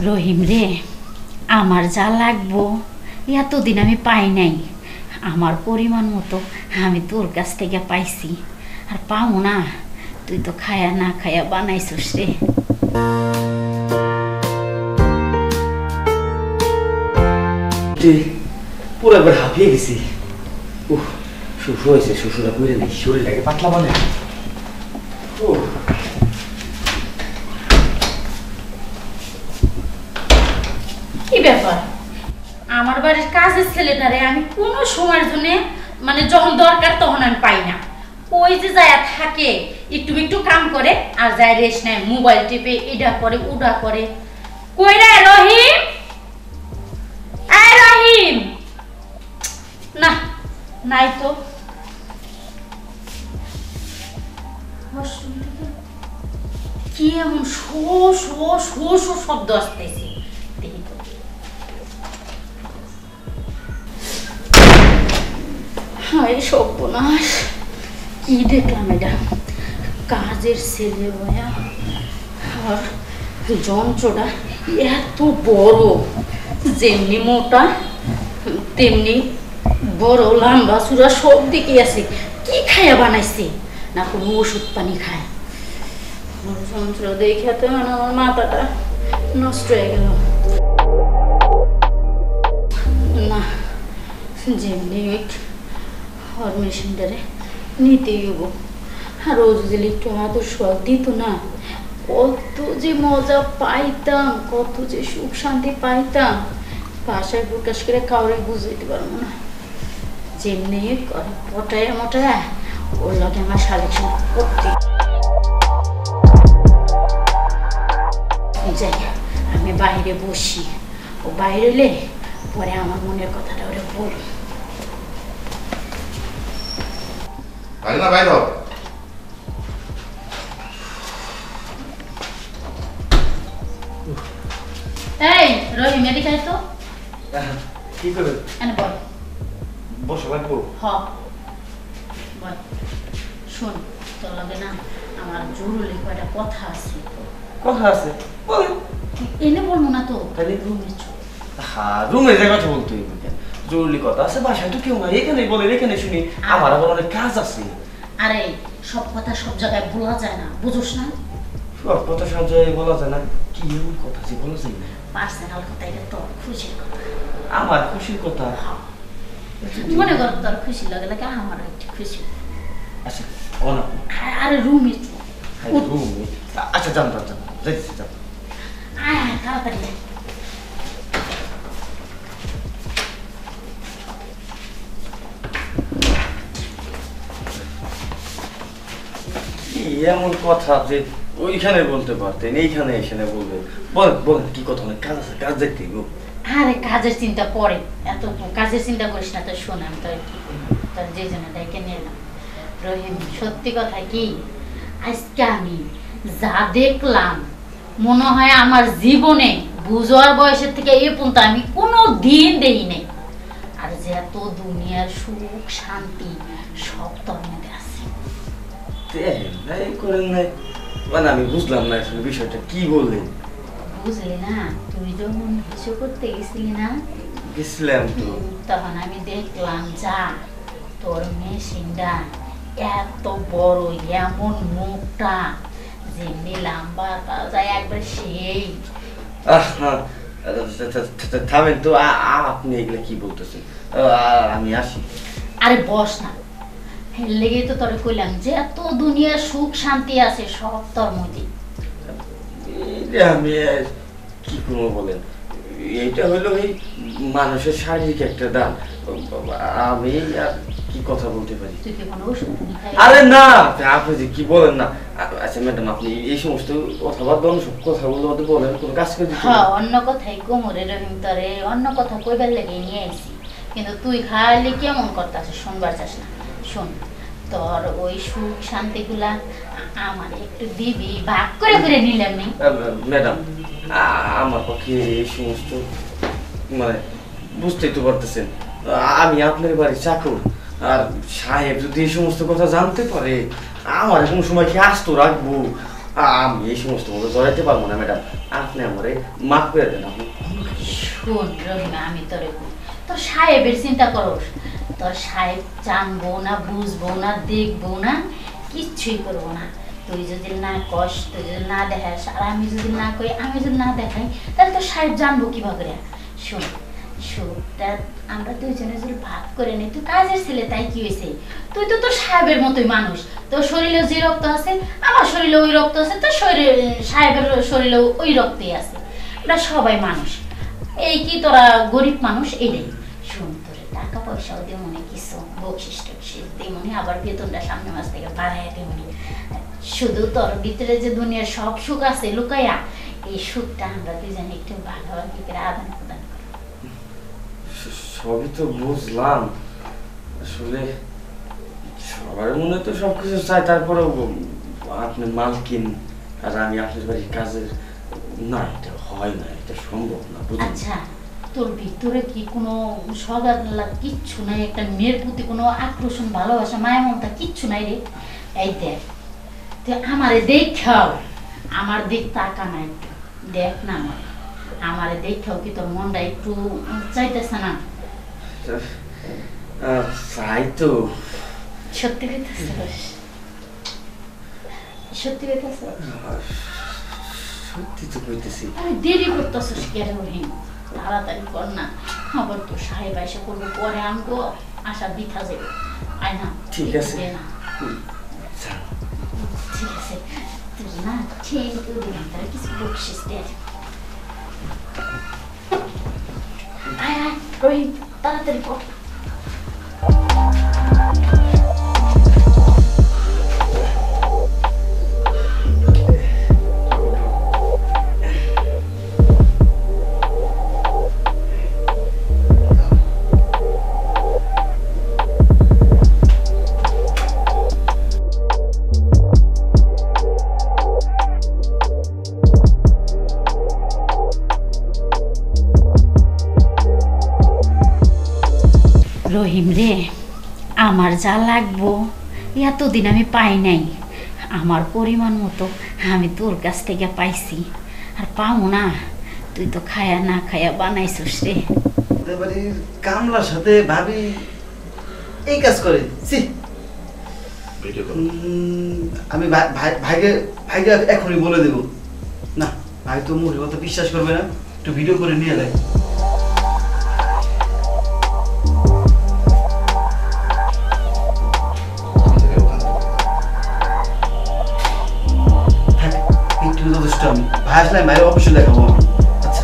রহিম রে, আমার যা লাগবো এতদিন আমি পাই নাই। আমার পরিমাণ মতো আমি তোর কাছ থেকে পাইছি, আর পাবো না? তুই তো খায়া না খায়া বানাইছিস রে। পুরো একবার হাঁপিয়ে গেছি। শ্বশুর হয়েছে, শ্বশুরা করে নেই, শরীরটাকে পাতলা বানায়। কি ব্যাপার, আমার বাড়ির কাজের ছেলেটারে আমি কোনো সময়ের জন্য মানে যখন দরকার তখন আমি পাই না। ওই যে যায় থাকে, একটু একটু কাম করে আর যায় রেস্ট নেয়, মোবাইল টিপে, এটা করে ওটা করে। কই রে রহিম, আয় রহিম। না, নাই তো। কি এমন শো শো শো শো শব্দ আসতেছে? হায় সর্বনাশ, কি দেখলাম এটা! কাজের ছেলে বয়া আর যন্ত্রটা এত বড়, যেমনি মোটা তেমনি বড়, লম্বা চূড়া সব দিকে আছে। কি খায়া বানাইছে? না কোনো ওষুধ পানি খায়? যন্ত্র দেখে তো মানে আমার মাথাটা নষ্ট হয়ে গেল। না, যেমনি আর মেশিনটারে নিতেই হবো। আর ও যদি একটু আদর শখ দিত না, কত যে মজা পাইতাম, কত যে সুখ শান্তি পাইতাম, ভাষায় প্রকাশ করে কাউরে বুঝাইতে পারবো না। যেমনি করে পটায় মটায় ওর লগে আমার সালেকশন করতে যাই। আমি বাইরে বসি, ও বাইরে এলে পরে আমার মনের কথাটা ওরা বলবো। না বাইর হও। এই রহিম, এদিকে আয় তো। কি করবে? এনে বল। বসে লাগবো? হ বল। শোন, তোর লগে না আমার জরুরি কয়টা কথা আছে। কথা আছে, বলেন। এনে বলবো না তো, তাহলে? রুমে চল। হ্যাঁ, রুমে যে কথা বলতে হইব কেন? জরুরি কথা আছে, বাসায় তো কেউ নাই, এখানে বলেন, এখানে শুনি। আমার আবার অনেক কাজ আছে। আরে সব কথা সব জায়গায় বলা যায় না, বুঝোস না? সব কথা সব জায়গায় বলা যায় না। কি এমন কথা যে বলা যায় না? পার্সোনাল কথা, এটা তোর খুশির কথা। আমার খুশির কথা? মনে কর তোর খুশি লাগে লাগে আমার একটু খুশি। আচ্ছা, অনা। আরে রুমে চল। রুমে? আচ্ছা, যান যান যান, যাইতেছি, যান। আয় আয় তাড়াতাড়ি আয়। এমন কথা যে ওইখানে বলতে পারতেন, এইখানে এখানে বলবেন। বলেন বলেন, কি কথা? অনেক কাজ আছে, কাজ দেখতে গো। আরে কাজের চিন্তা পরে, এত কাজের চিন্তা করিস না। তো শোন, আমি তোর তোর যে জন্য ডেকে নিয়ে এলাম। রহিম, সত্যি কথা কি, আজকে আমি যা দেখলাম মনে হয় আমার জীবনে বুঝার বয়সের থেকে এই পর্যন্ত আমি কোনো দিন দেই নাই। আর যে এত দুনিয়ার সুখ শান্তি সব তোর মধ্যে আছে। করেন নাই মানে আমি বুঝলাম না আসলে বিষয়টা কি বললেন। বুঝলি না, তুই যখন কিছু করতে গেছিলি না, গেছিলাম তো, তখন আমি দেখলাম যা তোর মেশিনটা এত বড়, এমন মুখটা যেমনি লম্বা যায় একবার সেই। থামেন তো, আপনি এগুলো কি বলতেছেন? আমি আসি। আরে বস না, লেগে তো তোরে কইলাম যে এত দুনিয়ার সুখ শান্তি আছে সব তোর মধ্যে। আমি কি করবো বলেন, এইটা হলো এই মানুষের শারীরিক একটা দান। আমি আর কি কথা বলতে পারি? তুই কি কোনো ওষুধ খাই? আরে না, আপনি যে কি বলেন না। আচ্ছা ম্যাডাম, আপনি এই সমস্ত কথাবার্তা সব কথাগুলো বলেন, কোনো কাজ করে দিচ্ছেন? হ্যাঁ, অন্য কথাই কোমরে রহিম, তোরে অন্য কথা কইবার লেগে নিয়ে আইছি, কিন্তু তুই খালি কেমন করতেছিস শুনবার চাস না। শোন, তোর ওই সুখ শান্তিগুলা আমার একটু দিবি, ভাগ করে করে নিলাম নি। ম্যাডাম, আমার পক্ষে এই সমস্ত মানে বুঝতেই তো পারতেছেন, আমি আপনার বাড়ির চাকর। আর সাহেব যদি এই সমস্ত কথা জানতে পারে, আমার কোনো সময় কি আস্ত রাখবো? আমি এই সমস্ত মতো জড়াইতে পারবো না ম্যাডাম, আপনি আমারে মাফ করে দেন। আপনি শোন রহিমা, আমি তোরে কই, তোর সাহেবের চিন্তা করস। তোর সাহেব জানবো না, বুঝবো না, দেখবো না, কিচ্ছুই করবো না। তুই যদি না কস, তুই যদি না দেখাস, আর আমি যদি না কই, আমি যদি না দেখাই, তাহলে তোর সাহেব জানবো কিভাবে রে? শোন, সুখটা আমরা দুইজনে যদি ভাগ করে নিই, তুই কাজের ছেলে, তাই কি হয়েছে? তুই তো তোর সাহেবের মতোই মানুষ, তোর শরীরে যে রক্ত আছে আমার শরীরে ওই রক্ত আছে, তোর শরীরে সাহেবের শরীরে ওই রক্তই আছে। আমরা সবাই মানুষ। এই কি তোরা গরিব মানুষ, এইটাই। শোন, তোরে টাকা পয়সাও দেমনি, কিছু বকশিস টকশিস দেমনি, আবার বেতনটা সামনে মাস থেকে বাড়াইয়া দেমনি। শুধু তোর ভিতরে যে দুনিয়ার সব সুখ আছে লুকাইয়া, এই সুখটা আমরা দুজনে একটু ভাগাভাগি করে আদান প্রদান করি। সবই তো বুঝলাম, আসলে সবার মনে তো সবকিছু চাই, তারপরেও আপনি মালকিন আর আমি আপনার বাড়ির কাজের, না এটা হয় না, এটা সম্ভব না। আচ্ছা, তোর ভিতরে কি কোনো সদাল্লা কিচ্ছু নাই? একটা মেয়ের প্রতি কোনো আকর্ষণ, ভালোবাসা, মায়া মমতা কিচ্ছু নাই রে? এই দেখ, তুই আমারে দেখাও, আমার দিক তাকা না, একটু দেখ না আমারে দেখাও, কি তোর মনটা একটু চাইতেছে না? চাই তো। সত্যি কইতেছিস? সত্যি কইতেছিস? সত্যি তো কইতেছি। আরে দেরি করতেছিস কেন রহিম? তাড়াতাড়ি কর না, আবার তো সাহেব এসে করবো, পরে আনবো, আশা দিথা যাবে। আয় না। ঠিক আছে। ঠিক আছে, তুই না ঠিক দিলাম, তাহলে কিছু বকশিস দে। আয় আয় রহিম, তাড়াতাড়ি কর। রহিম রে, আমার যা লাগবো এতদিন আমি পাই নাই, আমার পরিমাণ মতো আমি তোর কাছ থেকে পাইছি, আর পাবো না? তুই তো খায়া না খায়া বানাইছিস রে। বাড়ির কামলার সাথে ভাবি এই কাজ করে। আমি ভাইকে এখনই বলে দেব। না, ভাই তো মুখের কথা বিশ্বাস করবে না, একটু ভিডিও করে নিয়ে যায়। যথেষ্ট, আমি ভাই আসলে ভাইয়ের অবশ্যই দেখাবো। আচ্ছা,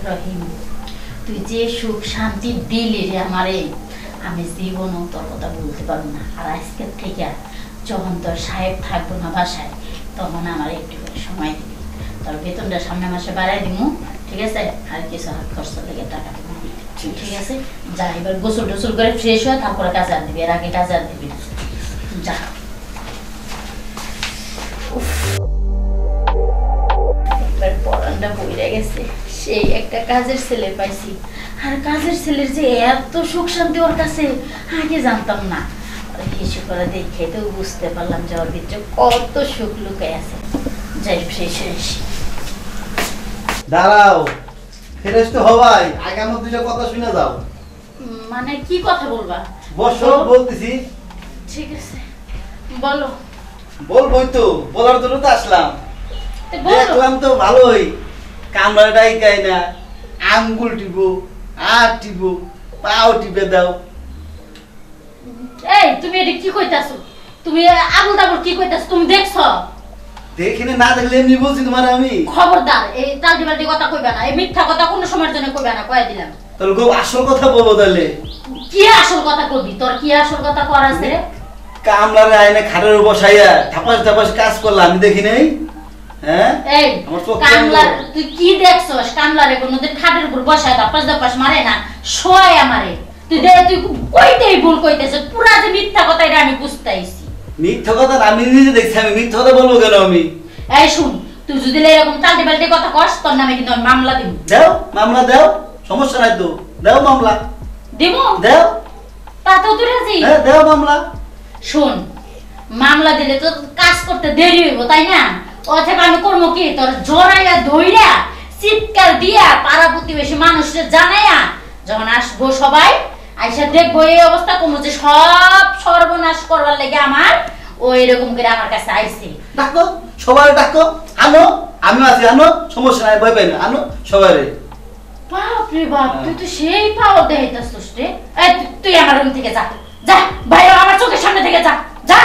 রহিম, তুই যে সুখ শান্তি দিলি রে আমারে, আমি জীবনও তোর কথা বলতে পারবো না। আর আজকের থেকে যখন তোর সাহেব থাকবো না বাসায়, তখন আমার একটু সময় দিবি, তোর বেতনটা সামনে মাসে বাড়াই দিব, ঠিক আছে? আর কিছু হাত খরচা লেগে টাকা দিব, ঠিক আছে? যা, এবার গোসল টোসল করে ফ্রেশ হয়ে তারপরে কাজ আর দিবি, এর আগে কাজ আর দিবি না, যা। একবার পড়ানটা বইরা গেছে, সেই একটা কাজের ছেলে পাইছি, আর কাজের ছেলের যে এত সুখ শান্তি ওর কাছে আগে জানতাম না। কিছু করে দেখে তো বুঝতে পারলাম যে ওর ভিতরে কত সুখ লুকাই আছে। যাই শেষ শেষ। দাঁড়াও, ফ্রেশ তো হবাই, আগে আমার দুইটা কথা শুনে যাও। মানে কি কথা বলবা? বসো, বলতেছি। ঠিক আছে, বলো। বলবোই তো, বলার জন্য তো আসলাম। বলো। দেখলাম তো ভালোই, কামড়াটাই খাই না, আঙ্গুল টিপো, আর টিপো, পাও টিপে দাও। এই তুমি এটা কি কইতাছো? তুমি আবুল তাবুল কি কইতাছো? তুমি দেখছো? দেখিনি, না দেখলে এমনি বলছি তোমার আমি। খবরদার, এই তালটি বালটি কথা কইবা না, এই মিথ্যা কথা কোনো সময়ের জন্য কইবা না, কইয়া দিলাম। তাহলে আসল কথা বলবো। তাহলে কি আসল কথা কইবি? তোর কি আসল কথা কর আছে রে? কামলারে আইনে খাটের উপর বসাইয়া ধাপাস ধাপাস কাজ করলা, আমি দেখি নাই? হ্যাঁ, এই তুই কি দেখছস? কামলারে কোনদিন খাটের উপর বসায় ধাপাস ধাপাস মারে না, শোয় আমারে। তুই কইতেই ভুল কইতেছ, পুরা যে মিথ্যা কথা এটা আমি বুঝতাইছি। মিথ্যা কথা না, আমি নিজে দেখছি, আমি মিথ্যা কথা বলবো কেন আমি? এই শুন, তুই যদি এরকম টালতে পাল্টে কথা কস তোর নামে কিন্তু আমি মামলা দিব। দাও মামলা দাও, সমস্যা নাই তো, দাও মামলা দিব দাও। তাতেও তুই রাজি? হ্যাঁ দাও মামলা। শোন, মামলা দিলে তো কাজ করতে দেরি হইব তাই না? অথবা আমি করবো কি, তোর জড়াইয়া ধইরা চিৎকার দিয়া পাড়া প্রতিবেশী মানুষদের জানাইয়া যখন আসবো সবাই আইসা দেখবো এই অবস্থা, কোনো যে সব সর্বনাশ করবার লেগে আমার ওই রকম করে আমার কাছে আইছে। ডাকো সবাই, ডাকো, আনো, আমি আছি, আনো, সমস্যা নাই, ভয় পাই না, আনো সবাই। বাপ রে বাপ, তুই তো সেই পাওয়ার দেখাইতাছিস রে। এই তুই আমার রুম থেকে যা, যা বাইরে, আমার চোখের সামনে থেকে যা, যা।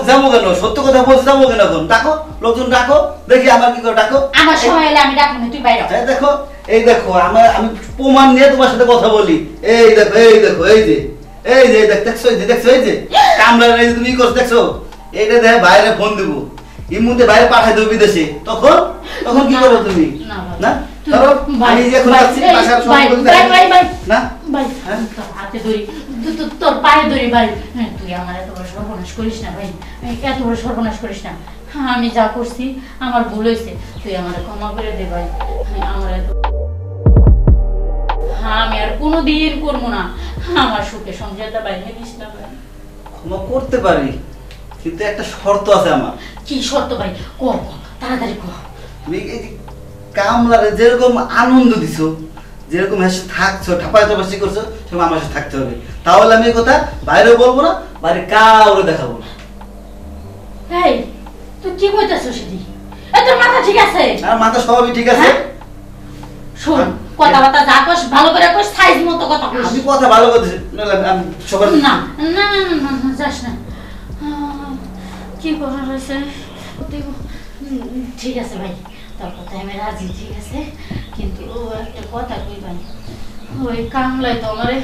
যাবো কেন? সত্য কথা বলছি, যাবো কেন? এখন ডাকো, লোকজন ডাকো, দেখি আমার কি করে, ডাকো। আমার সময় এলে আমি ডাকবো না, তুই বাইরে। দেখো, এই দেখো, আমি প্রমাণ নিয়ে তোমার সাথে কথা বলি। এই দেখো, এই যে দেখছো, এই যে কামলা, এই যে তুমি করছো দেখছো, এইটা দেখে বাইরে ফোন দিব, এর মধ্যে বাইরে পাঠাই দেবো বিদেশে, তখন কি করবো তুমি? না ধরো, আমি যে এখন আসছি বাসার সব না ভাই, তোর হাতে ধরি, তোর পায়ে ধরি ভাই, তুই আমার এত বড় সর্বনাশ করিস না ভাই, এত বড় সর্বনাশ করিস না। আমি যা করছি আমার ভুল হয়েছে, তুই আমার ক্ষমা করে দে ভাই। আমার এত আমি আর কোনোদিন করবো না, আমার সুখে সংসারটা বাইরে দিস না ভাই। ক্ষমা করতে পারি, কিন্তু একটা শর্ত আছে আমার। কি শর্ত ভাই? কর তাড়াতাড়ি কর। তুমি এই যে কামলারে যেরকম আনন্দ দিছো, যেরকম হেসে থাকছো, ঠাপাটাপাসি করছো, সেরকম আমার সাথে থাকতে হবে। তাহলে আমি এই কথা বাইরেও বলবো না, বাইরে কাউরে দেখাবো না। এই তুই কি কইতাছিস সেটি? এই তোর মাথা ঠিক আছে? আর মাথা সবই ঠিক আছে। শোন, কথাবার্তা যা কস ভালো করে কস, সাইজ মতো কথা কস। আমি কথা ভালো বলতেছি, আমি সবার না না না না না যাস না। কি করার হয়েছে? ঠিক আছে ভাই, তোর কথা আমি রাজি, ঠিক আছে, কিন্তু একটা কথা কই ভাই, ওই কামলাই তো আমারে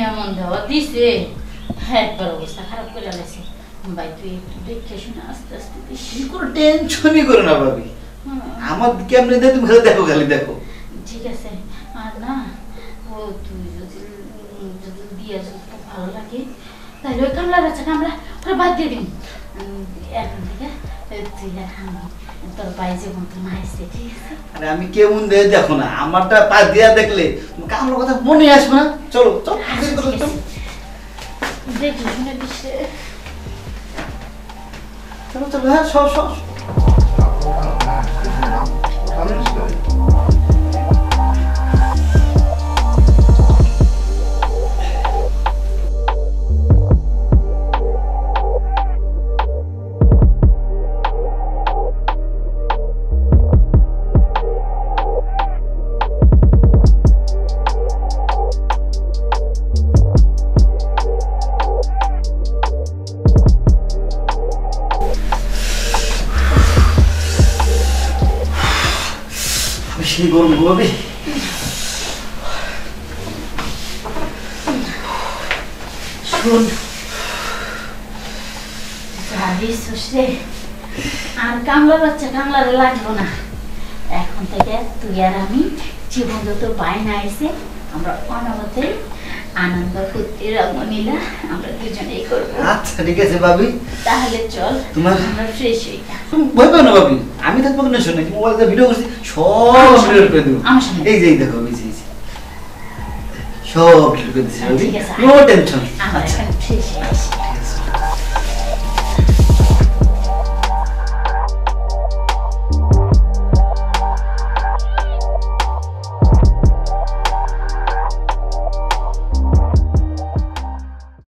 এমন দেওয়া দিছে, একবার অবস্থা খারাপ করে লাগছে ভাই। তুই একটু দেখে শুনে আস্তে আস্তে দিস। কোনো টেনশনই করো না ভাবি, আমার কেমনে দেয় তুমি খালি দেখো, খালি দেখো। ঠিক আছে, আর না ও তুই যদি দিয়ে খুব ভালো লাগে তাহলে ওই কামলা বাচ্চা কামলা ওরা বাদ দিয়ে দিন এখন থেকে। তুই তোর পায়ে যে মতো না আসছে, ঠিক আছে? আরে আমি কেমন দেয় দেখো না, আমারটা পা দিয়া দেখলে কামলার কথা মনে আসবে না। চলো চলো দেখি শুনে দিস। চলো চলো, হ্যাঁ সব সব গরম হবে। শোন, আর কামলা বাচ্চা কামলারে লাগবো না, এখন থেকে তুই আর আমি জীবন যত বায়না এসে আমরা অনামতে আনন্দ ফুর্তি রমণীলা আমরা দুজনেই করবো। আচ্ছা ঠিক আছে ভাবি, তাহলে চল তোমার আমরা ফ্রেশ হই। ভয় পাও না ভাবি, আমি থাকবো কেন? শোনে মোবাইলে ভিডিও করছি, সব ভিডিও করে দেবো। এই যে দেখো, সব ভিডিও করে দিচ্ছি, নো টেনশন। আমরা ফ্রেশ হই।